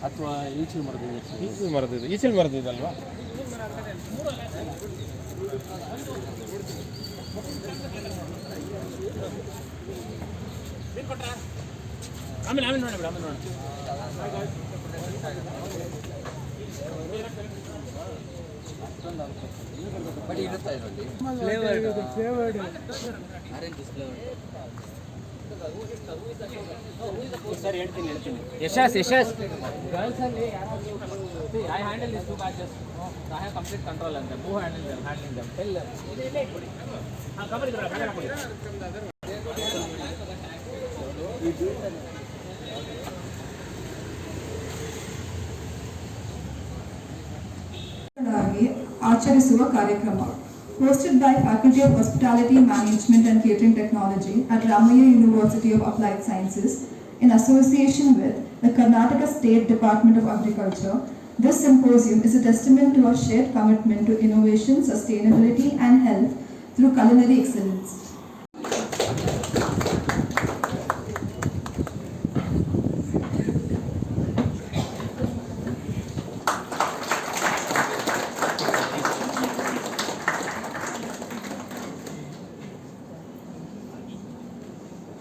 ಅಥವಾ ಈಚಲು ಮರದಿದೆ? ಈಚಲು ಮರದಿದಲ್ವಾ? ಆಮೇಲೆ ನೋಡೋಣ ಬಿಡ, ಆಮೇಲೆ ನೋಡೋಣ. ಬಡಿ ಇರುತ್ತಾ ಇದರಲ್ಲಿ ಫ್ಲೇವರ್ಡ್ ಆರೆಂಜ್ ಫ್ಲೇವರ್ಡ್. ಸರ್ ಹೇಳ್ತೀನಿ ಯಶಸ್ ಗರ್ಲ್ಸಲ್ಲಿ ಯಾರಾದರೂ I handle this 2 batches, I have complete control ಅಂತ. ಹೂ ಹ್ಯಾಂಡಲಿಂಗ್ ದಮ್ ಎಲ್ಲ ಇಲ್ಲೇ ಇಟ್ಬಿಡಿ. ಹಾಂ ಕಬರ್ ಇದ್ರೆ ಬೇಡ ಕೊಡಿ. ಆಚರಿಸುವ ಕಾರ್ಯಕ್ರಮ hosted by Faculty of Hospitality Management and Catering Technology at Ramaya University of Applied Sciences in association with the Karnataka State Department of Agriculture. This symposium is a testament to our shared commitment to innovation, sustainability and health through culinary excellence.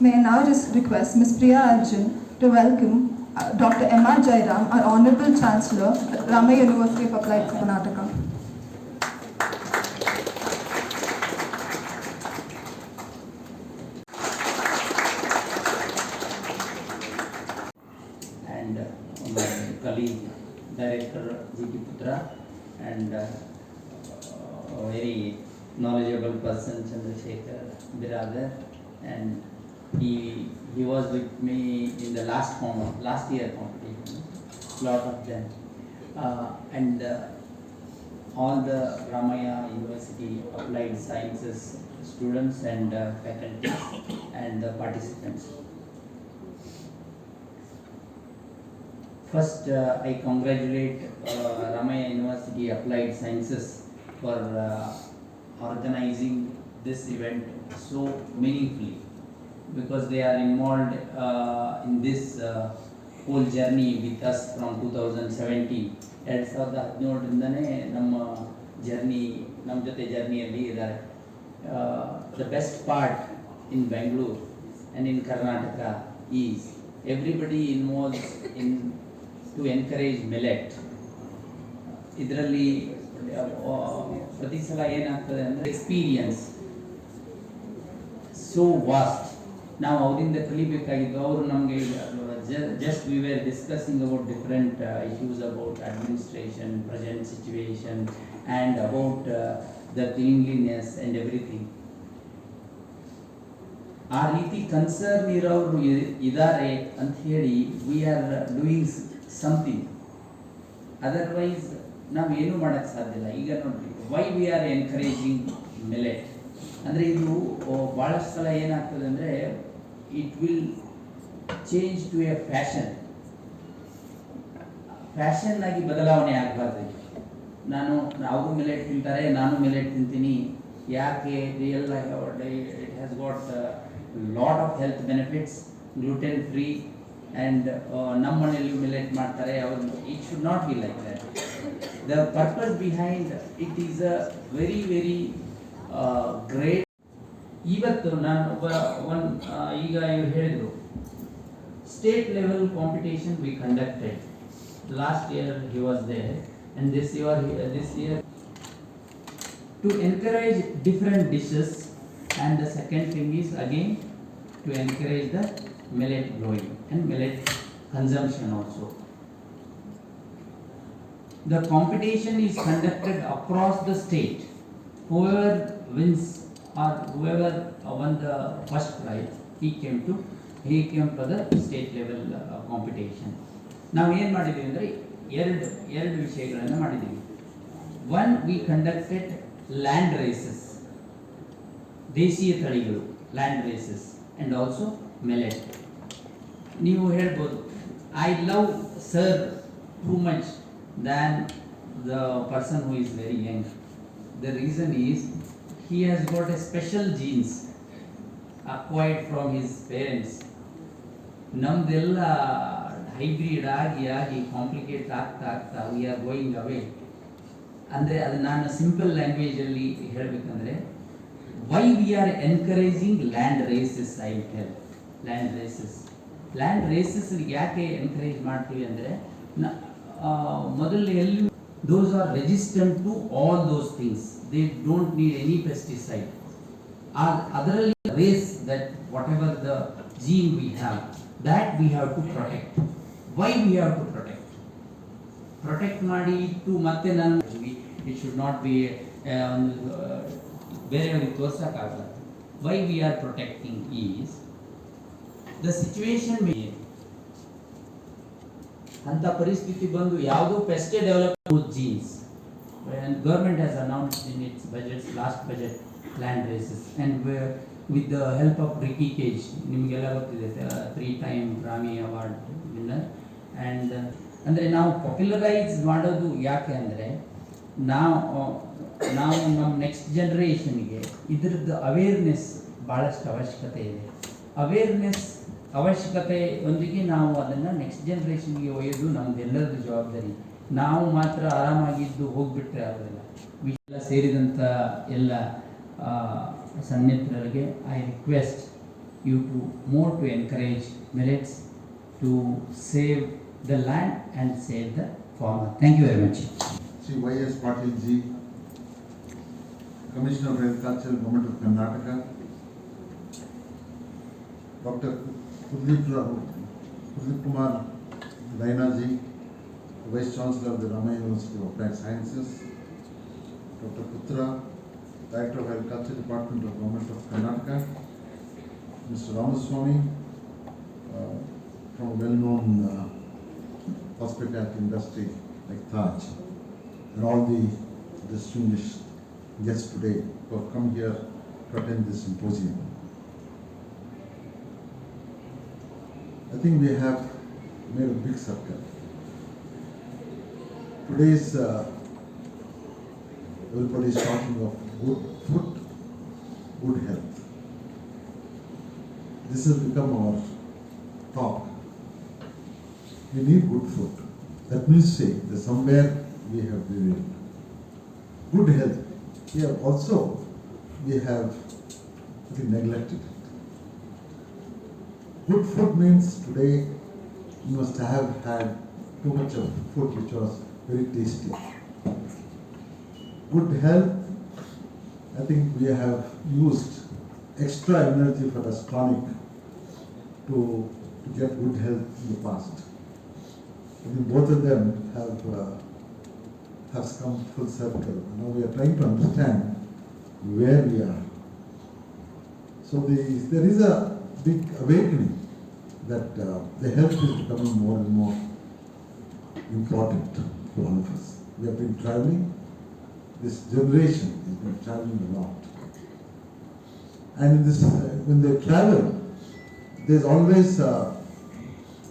May I now just request Ms. Priya Arjun to welcome Dr. M.R. Jairam, our Honorable Chancellor at Ramaya University of Applied Karnataka. And my colleague, Director G.T. Putra, and a very knowledgeable person, Chandrasekhar Biradar, and he was with me in the last year competition, lot of them, and all the Ramaya University Applied Sciences students and faculty and the participants. First, I congratulate Ramaya University Applied Sciences for organizing this event so meaningfully, because they are involved in this whole journey with us from 2017. 2017ರಿಂದನೇ ನಮ್ಮ ಜರ್ನಿಯಲ್ಲಿ ಇದ್ದಾರೆ. The best part in Bangalore and in Karnataka is everybody involved in to encourage millet. ಇದರಲ್ಲಿ ಪ್ರತಿ ಸಲ ಏನಾಗ್ತದೆ ಅಂದರೆ experience so vast. ನಾವು ಅವರಿಂದ ಕಲಿಬೇಕಾಗಿದ್ದು. ಅವರು ನಮಗೆ just we were discussing about different issues about administration, present situation, and about the cleanliness and everything. ಆ ರೀತಿ ಕನ್ಸರ್ನ್ ಇರೋರು ಇದ್ದಾರೆ ಅಂತ ಹೇಳಿ we are doing something, otherwise ನಾವು ಏನು ಮಾಡೋಕ್ಕೆ ಸಾಧ್ಯ ಇಲ್ಲ. ಈಗ ನೋಡ್ರಿ, why we are encouraging millet ಅಂದರೆ ಇದು ಭಾಳಷ್ಟು ಸಲ ಏನಾಗ್ತದೆ ಅಂದರೆ it will change to a fashion ಆಗಿ ಬದಲಾವಣೆ ಆಗಬಾರ್ದು. ಅವರು ಮಿಲೆಟ್ ತಿಂತಾರೆ, ನಾನು ಮಿಲೆಟ್ ತಿಂತೀನಿ. ಯಾಕೆ? Real it has got lot of health benefits, gluten free, and ನಮ್ಮ ಮನೆಯಲ್ಲೂ ಮಿಲೆಟ್ ಮಾಡ್ತಾರೆ. ಅವರು it should not be like that. The purpose behind it is a very very great. ಇವತ್ತು ನಾನು ಈಗ ಇವ್ರು ಹೇಳಿದರು, state level competition we conducted. Last year he was there, and this year to encourage different dishes, and the second thing is again to encourage the millet growing and millet consumption also. The competition is conducted across the state. Whoever wins or whoever won the first prize, he came for the state level competition. ನಾವು ಏನು ಮಾಡಿದ್ದೀವಿ ಅಂದರೆ ಎರಡು ವಿಷಯಗಳನ್ನು ಮಾಡಿದ್ದೀವಿ. One, we conducted land races, ದೇಶೀಯ ತಳಿಗಳು, land races, and also millet. ನೀವು ಹೇಳ್ಬೋದು, I love sir too much than the person who is very young. The reason is he has got a special genes acquired from his parents. ನಮ್ದೆಲ್ಲ hybrid ಆಗಿ complicate ಆಗ್ತಾ we are going away. ಅಂದರೆ ಅದು ನಾನು simple ಲ್ಯಾಂಗ್ವೇಜಲ್ಲಿ ಹೇಳಬೇಕಂದ್ರೆ, why we are encouraging land races, I tell. Land races ಯಾಕೆ encourage ಮಾಡ್ತೀವಿ ಅಂದರೆ, ಮೊದಲು ಎಲ್ಲಿ those are resistant to all those things, they don't need any pesticide. Otherly race that whatever the gene we have, that we have to protect. Why we have to protect ಮಾಡಿ to ಮತ್ತೆ ನಾನು it should not be ಬೇರೆಯವರಿಗೆ ತೋರ್ಸಕ್ಕಾಗಲ್ಲ. Why we are protecting is the situation may ಅಂತ ಪರಿಸ್ಥಿತಿ ಬಂದು ಯಾವುದೋ ಪೆಸ್ಟೇ develop genes, and government has announced in its budgets, last budget, land races, and with the help of Ricky Cage, ನಿಮಗೆಲ್ಲ ಗೊತ್ತಿದೆ, 3-time Grammy Award winner, and ಅಂದರೆ ನಾವು popularise ಮಾಡೋದು ಯಾಕೆ ಅಂದರೆ, ನಾವು ನಮ್ಮ ನೆಕ್ಸ್ಟ್ ಜನ್ರೇಷನ್ಗೆ ಇದ್ರದ್ದು ಅವೇರ್ನೆಸ್ ಭಾಳಷ್ಟು ಅವಶ್ಯಕತೆ ಇದೆ. ಅವಶ್ಯಕತೆಯೊಂದಿಗೆ ನಾವು ಅದನ್ನು ನೆಕ್ಸ್ಟ್ ಜನ್ರೇಷನ್ಗೆ ಒಯ್ಯೋದು ನಮ್ಮದೆಲ್ಲರದ್ದು ಜವಾಬ್ದಾರಿ. ನಾವು ಮಾತ್ರ ಆರಾಮಾಗಿದ್ದು ಹೋಗ್ಬಿಟ್ರೆ ಆಗೋದಿಲ್ಲ. ವಿಷಯ ಸೇರಿದಂಥ ಎಲ್ಲ ಸನ್ನಿಹಿತರಿಗೆ I request you to more to encourage millets to save the land and save the farmer. Thank you very much. Sri Y.S. Patil ji, Commissioner of Agriculture, Government of Karnataka, Dr. Kuldeep Kumar Raina ji, Vice Chancellor of the Ramaiah University of Applied Sciences, Dr. Putra, Director of Agriculture Department of Government of Karnataka, Mr. Ramaswamy, from a well-known hospitality industry like Taj, and all the distinguished guests today who have come here to attend this symposium. I think we have made a big circle. Today's everybody is talking of good food, good health. This has become our talk. We need good food. That means say that somewhere we have lived. Good health. Here also we have neglected it. Good food means today you must have had too much of food which was very tasty. Good health, I think we have used extra energy for us chronic to get good health in the past. I think both of them have come full circle. Now we are trying to understand where we are. So there is a big awakening that the health is becoming more and more important to all of us. We have been traveling. This generation has been traveling a lot. And in this, when they travel, there's always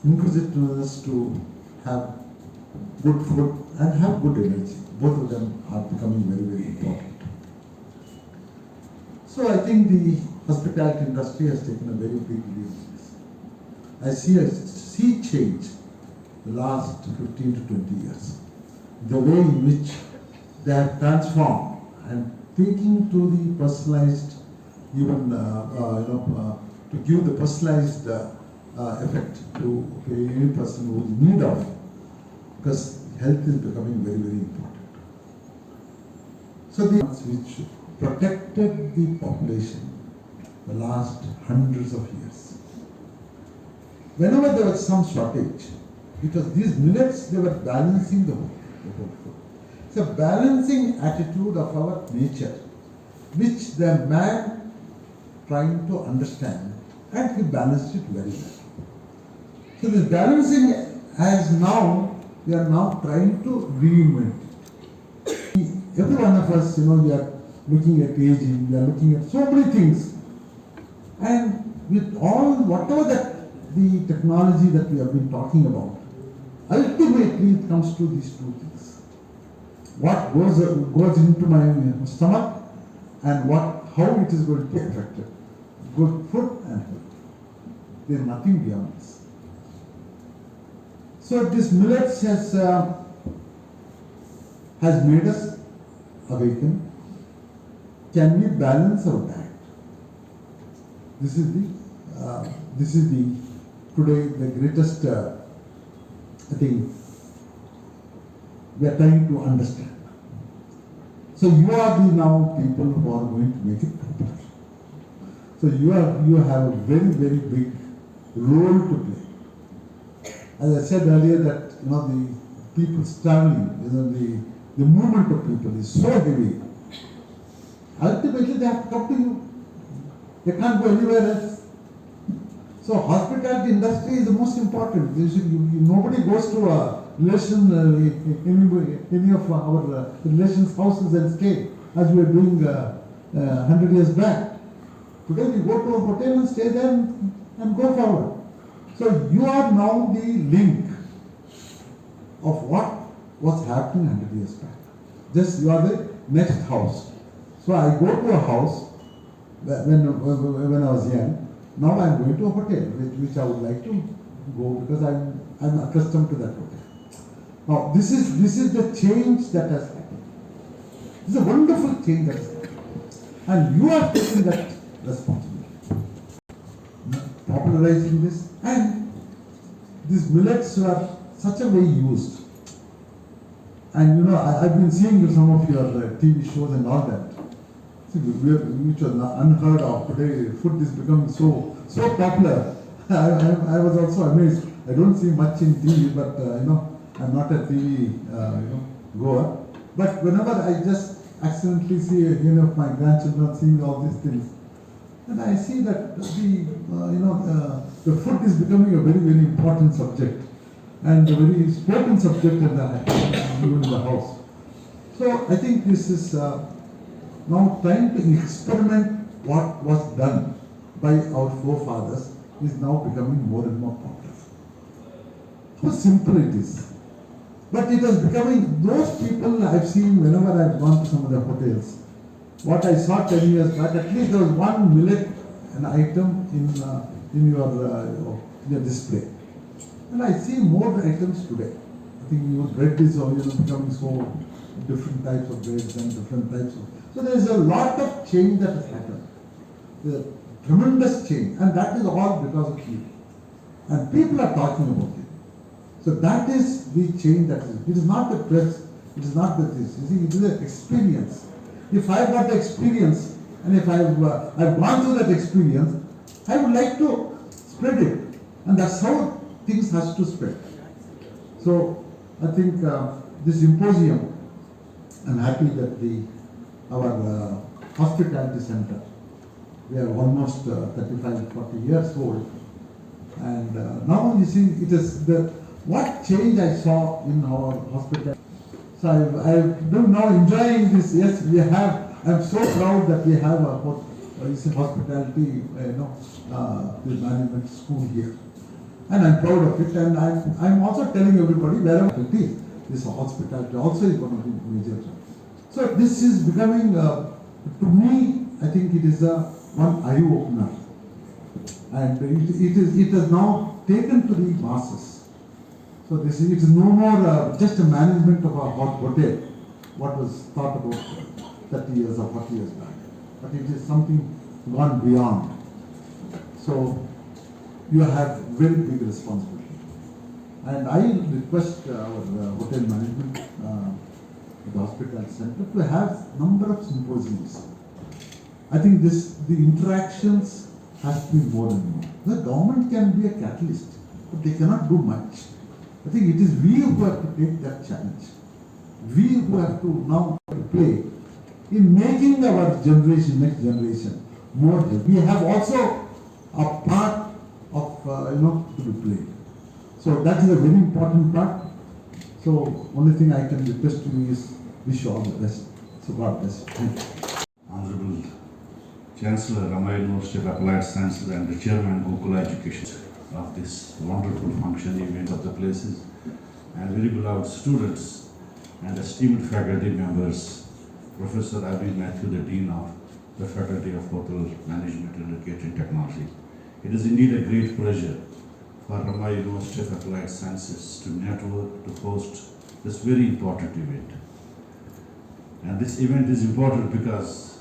inquisitiveness to have good food and have good energy. Both of them are becoming very, very important. So I think the hospitality industry has taken a very big lead in this. I see a sea change the last 15 to 20 years. The way in which they have transformed and thinking to the personalized, even to give the personalized effect to any person who is in need of, because health is becoming very, very important. So the which protected the population the last hundreds of years. Whenever there was some shortage, because these millets, they were balancing the whole food. It's a balancing attitude of our nature which the man trying to understand, and he balanced it very well. So this balancing has now, we are now trying to reinvent it. Every one of us, we are looking at aging, we are looking at so many things. And with all, whatever that the technology that we have been talking about, ultimately it comes to these two things. What goes into my stomach and how it is going to be affected. Good food and health. There is nothing beyond this. So this millets has made us awaken. Can we balance our diet? This is the today the greatest I think we are trying to understand. So you are the now people who are going to make it popular. So you have a very, very big role to play. As I said earlier that the people traveling, the movement of people is so heavy. Ultimately they have to come to you. They can't go anywhere else. So hospitality industry is the most important. Nobody goes to a relation, any of our relations' houses and stay as we were doing 100 years back. Today we go to a hotel and stay there and go forward. So you are now the link of what was happening 100 years back. Just you are the next house. So I go to a house when I was young. Now I am going to a hotel which I would like to go because I am accustomed to that hotel. Now this is the change that has happened. This is a wonderful change that has happened. And you are taking that responsibility. Popularizing this, and these millets were such a way used. And I've been seeing some of your TV shows and all that. Which was unheard of. Today food is becoming so popular. I was also amazed. I don't see much in TV, but I'm not a TV goer. But whenever I just accidentally see any of my grandchildren seeing all these things, and I see that the food is becoming a very, very important subject and a very spoken subject in the house. So I think this is now trying to experiment what was done by our forefathers is now becoming more and more popular. How simple it is. But it is becoming, those people I've seen whenever I've gone to some of the hotels, what I saw 10 years back, at least there was one millet, an item in your display. And I see more items today. I think bread is becoming so different types of breads and different types of. So there is a lot of change that has happened. There's a tremendous change, and that is all because of you. And people are talking about it. So that is the change that is. It is not the press. It is not the this. You see, it is an experience. If I've got the experience, and if I've gone through that experience, I would like to spread it, and that's how things has to spread. So I think this symposium, I'm happy that our hospitality center, we are almost 35-40 years old, and now you see it is what change I saw in our hospital. So I'm now enjoying this. Yes, we have. I'm so proud that we have a hospitality, the management school here, and I'm proud of it. And I'm also telling everybody wherever it is, this hospitality also is one of the major. So this is becoming, to me, I think it is one eye opener, and it is now taken to the masses. So it is no more just a management of a hot hotel, what was thought about 30 years or 40 years back, but it is something gone beyond. So you have very big responsibility, and I request our hotel management, the hospital center, to have number of symposiums. I think the interactions has to be more and more. The government can be a catalyst, but they cannot do much. I think it is we who have to take that challenge. We who have to now play in making our generation, next generation, more healthy. We have also a part of, to be played. So that is a very important part. So only thing I can request to you is wish you all the best. So God bless you. Thank you. Honorable Chancellor, Ramaiah University of Applied Sciences, and the Chairman Gokula Education of this wonderful function event of the places, and very beloved students and esteemed faculty members, Professor Abby Matthew, the Dean of the Faculty of Hotel Management and Catering Technology. It is indeed a great pleasure for Ramaiah University of Applied Sciences to network, to host this very important event. And this event is important because,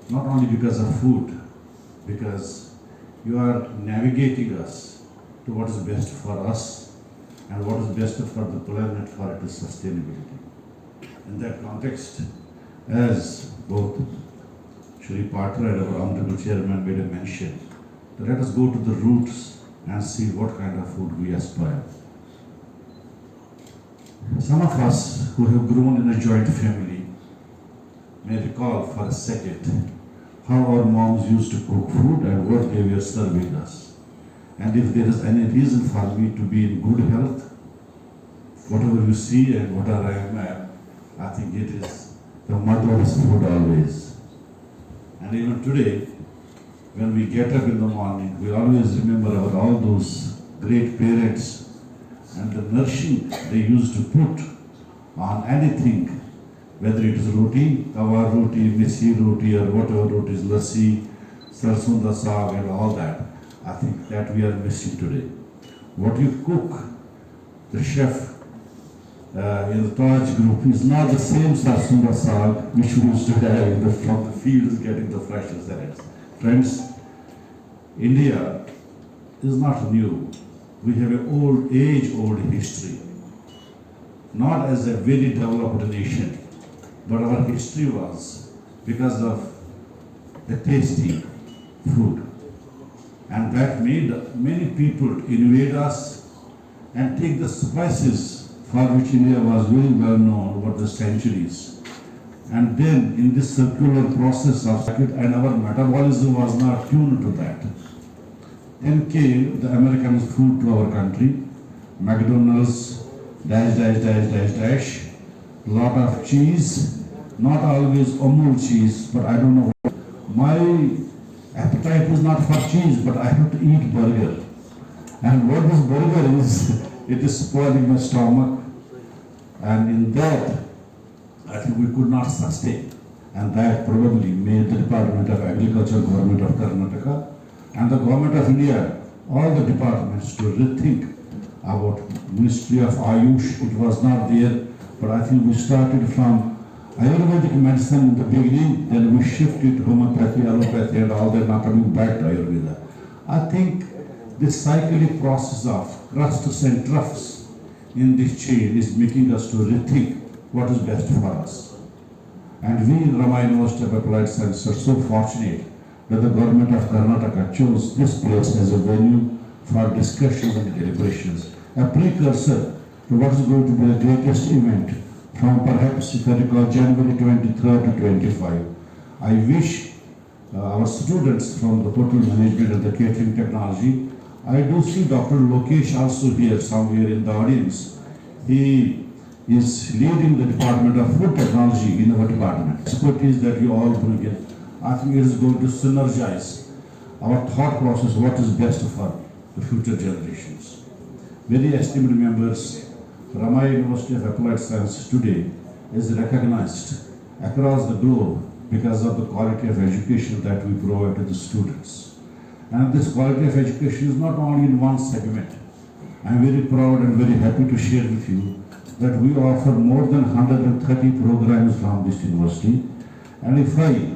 not only because of food, because you are navigating us to what is best for us and what is best for the planet for its sustainability. In that context, as both Shri Patra and our Honorable Chairman made a mention, let us go to the roots and see what kind of food we aspire. Some of us who have grown in a joint family may recall for a second how our moms used to cook food and what they were serving us. And if there is any reason for me to be in good health, whatever you see and whatever I am, I think it is the mother's food always. And even today, when we get up in the morning, we always remember all those great parents and the nourishing they used to put on anything, whether it is roti, tawa roti, missi roti, or whatever roti is lassi, sarson da saag, and all that. I think that we are missing today. What you cook, the chef in the Taj group is not the same sarson da saag which we used to have from the fields getting the fresh salads. Friends, India is not new. We have an age-old history. Not as a very developed nation, but our history was because of the tasty food. And that made many people invade us and take the spices for which India was very well known over the centuries. And then in this circular process of it, and our metabolism was not tuned to that. Then came the American food to our country, McDonald's, lot of cheese, not always Amul cheese, but I don't know. My appetite is not for cheese, but I have to eat burger. And what this burger is, it is spoiling my stomach. And in that, I think we could not sustain. And that probably made the Department of Agriculture, Government of Karnataka, and the Government of India, all the departments to rethink about Ministry of Ayush. It was not there, but I think we started from Ayurvedic medicine in the beginning, then we shifted to homeopathy, allopathy, and all that, now coming back to Ayurveda. I think this cyclic process of crusts and troughs in this chain is making us to rethink what is best for us. And we in Ramaiah University of Applied Sciences are so fortunate that the government of Karnataka chose this place as a venue for discussions and deliberations, a precursor to what is going to be the greatest event from perhaps, if I recall, January 23rd to 25. I wish our students from the hotel management and the catering technology, I do see Dr. Lokesh also here somewhere in the audience. He is leading the Department of Food Technology in our department. Expertise that you all bring in, I think it is going to synergize our thought process, what is best for the future generations. Very esteemed members, Ramaiah University of Applied Sciences today is recognized across the globe because of the quality of education that we provide to the students. And this quality of education is not only in one segment. I am very proud and very happy to share with you that we offer more than 130 programs from this university. And if I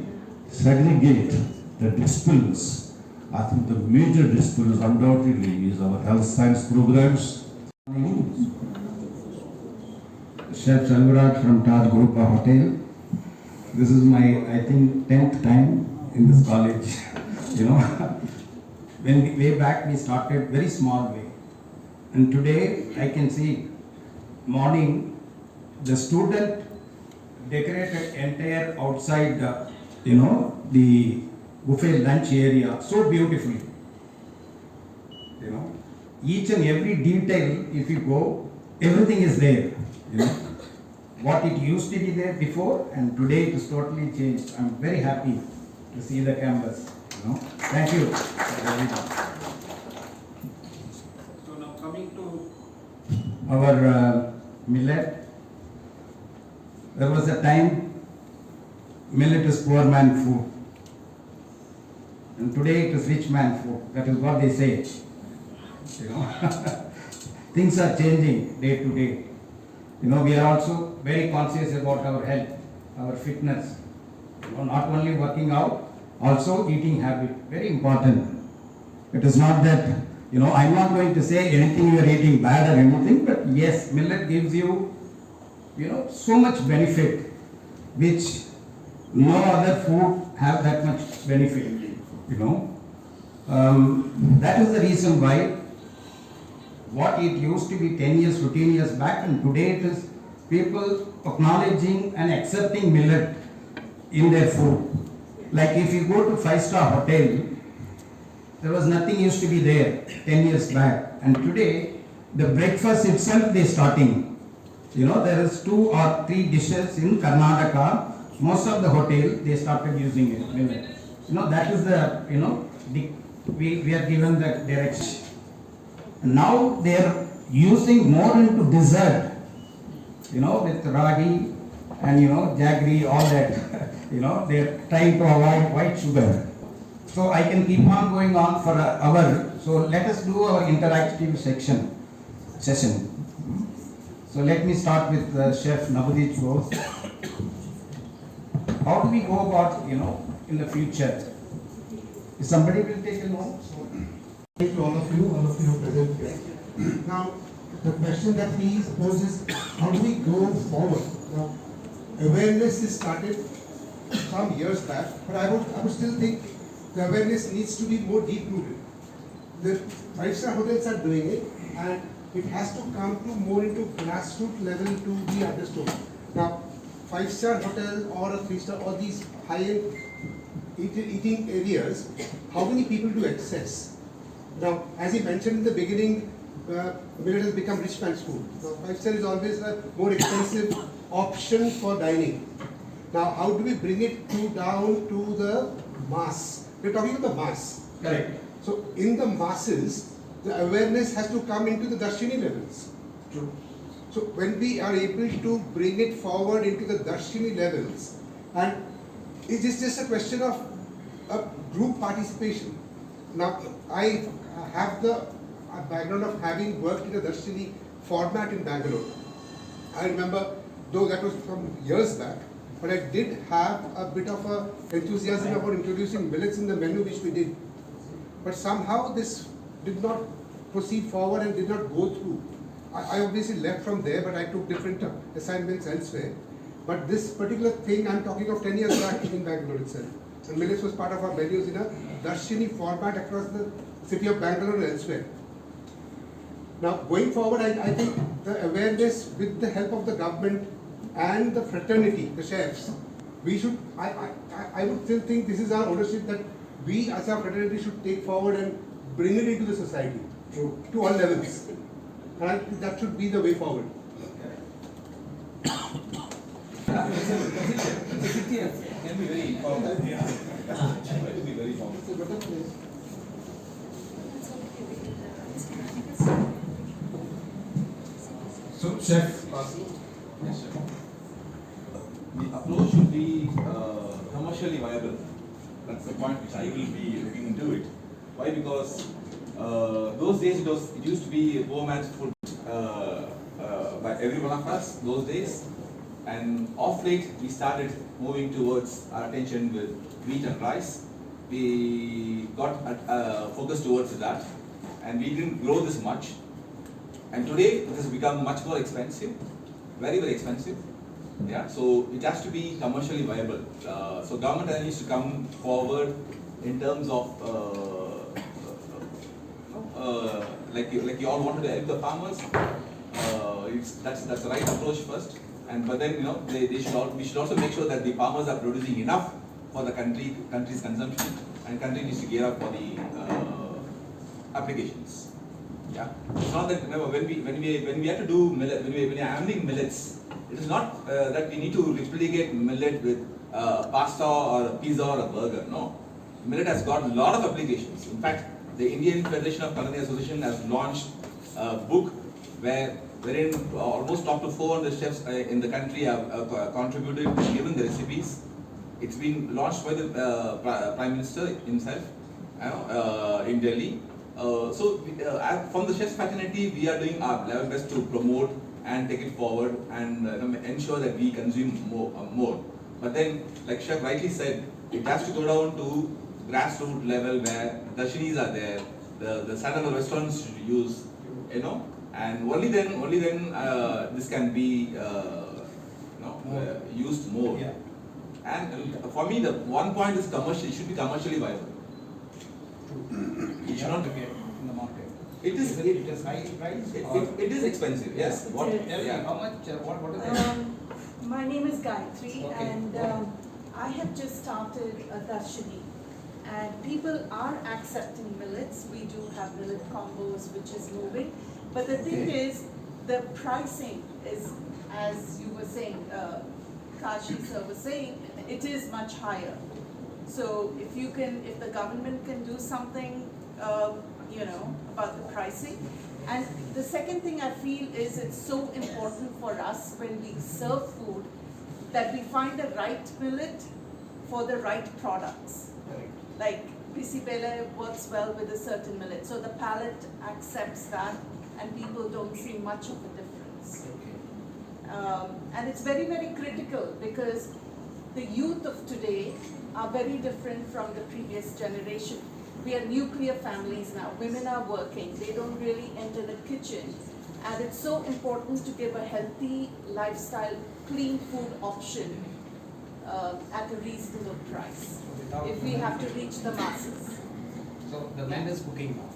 segregate the disciplines, I think the major disciplines undoubtedly is our health science programs. Chef Selvaraj from Taj Group Hotel. This is my, I think, 10th time in this college. When way back we started very small way. And today I can see morning the student decorated entire outside, the buffet lunch area so beautifully. Each and every detail, if you go, everything is there. What it used to be there before and today it is totally changed. I'm very happy to see the campus. Thank you. So now coming to our millet. There was a time millet is poor man food. And today it is rich man food. That is what they say. Things are changing day to day. We are also very conscious about our health, our fitness. Not only working out, also eating habit. Very important. It is not that, I'm not going to say anything you are eating bad or anything, but yes, millet gives you, so much benefit, which no other food have that much benefit, That is the reason why what it used to be 10 years, 15 years back, and today it is people acknowledging and accepting millet in their food. Like if you go to 5-star hotel, there was nothing used to be there 10 years back, and today the breakfast itself they starting. There is 2 or 3 dishes in Karnataka. Most of the hotel they started using it. Millet. That is the we are given the direction. Now they are using more into dessert, with ragi and jaggery, all that. They are trying to avoid white sugar. So I can keep on going on for an hour. So let us do our interactive session. So let me start with Chef Navadip Ghosh. How do we go about, in the future? If somebody will take a note. To all of you present here. Now, the question that he poses, how do we go forward? Now, awareness is started some years back, but I would still think the awareness needs to be more deep-rooted. The 5-star hotels are doing it, and it has to come to more into grassroots level to be understood. Now, 5-star hotel or a 3-star or these high-end eating areas, how many people do access? Now, as he mentioned in the beginning, millet has become rich man's food. Now, 5-star is always a more expensive option for dining. Now, how do we bring it down to the mass? We're talking about the mass. Correct. So, in the masses, the awareness has to come into the Darshini levels. True. So, when we are able to bring it forward into the Darshini levels, and it is just a question of a group participation. Now, I have the background of having worked in a Darshini format in Bangalore. I remember, though that was from years back, but I did have a bit of a enthusiasm about introducing millets in the menu, which we did. But somehow this did not proceed forward and did not go through. I obviously left from there, but I took different assignments elsewhere. But this particular thing, I'm talking of 10 years back in Bangalore itself. And millets was part of our menus in a Darshini format across the city of Bangalore and elsewhere. Now, going forward, I think the awareness with the help of the government and the fraternity, the chefs, we should, I would still think this is our ownership that we as a fraternity should take forward and bring it into the society to all levels. And I think that should be the way forward. Can be very informal. It will be very formal. So, Chef. Yes, sir. The approach should be commercially viable. That's the point which I will be looking into it. Why? Because those days it used to be poor man's food by every one of us those days. And off late, we started moving towards our attention with wheat and rice. We got focused towards that, and we didn't grow this much. And today, it has become much more expensive, very, very expensive. Yeah, so it has to be commercially viable. So government needs to come forward in terms of like you all wanted to help the farmers. That's the right approach first. but then we should also make sure that the farmers are producing enough for the country's consumption, and country needs to gear up for the applications. Yeah, it's not that when we have to do millet, when we are handling millets, it is not that we need to replicate millet with pasta or a pizza or a burger. No, millet has got a lot of applications. In fact, the Indian Federation of Culinary Association has launched a book wherein almost top to 400 chefs in the country have contributed, given the recipes. It's been launched by the Prime Minister himself, in Delhi. From the chef's fraternity, we are doing our level best to promote and take it forward and ensure that we consume more. But then, like Chef rightly said, it has to go down to grassroots level where dashinis are there, the standard restaurants should use, and only then this can be used more. Yeah. And for me, the one point is commercial. It should be commercially viable. It should not be. In the market. It is. It is high price. It is expensive. Yes. How What? much? Yeah. What is it? My name is Gayatri, Okay. and I have just started a Darshini, and people are accepting millets. We do have millet combos, which is moving, but the thing is, the pricing is, as you were saying, Kashi sir was saying, it is much higher. So if the government can do something, about the pricing. And the second thing I feel is it's so important for us when we serve food that we find the right millet for the right products. Like Pisipele works well with a certain millet, so the palate accepts that and people don't see much of a difference. And it's very, very critical because the youth of today are very different from the previous generation. We are nuclear families now. Women are working. They don't really enter the kitchen. And it's so important to give a healthy lifestyle, clean food option at a reasonable price if we have to reach the masses. So the man is cooking now.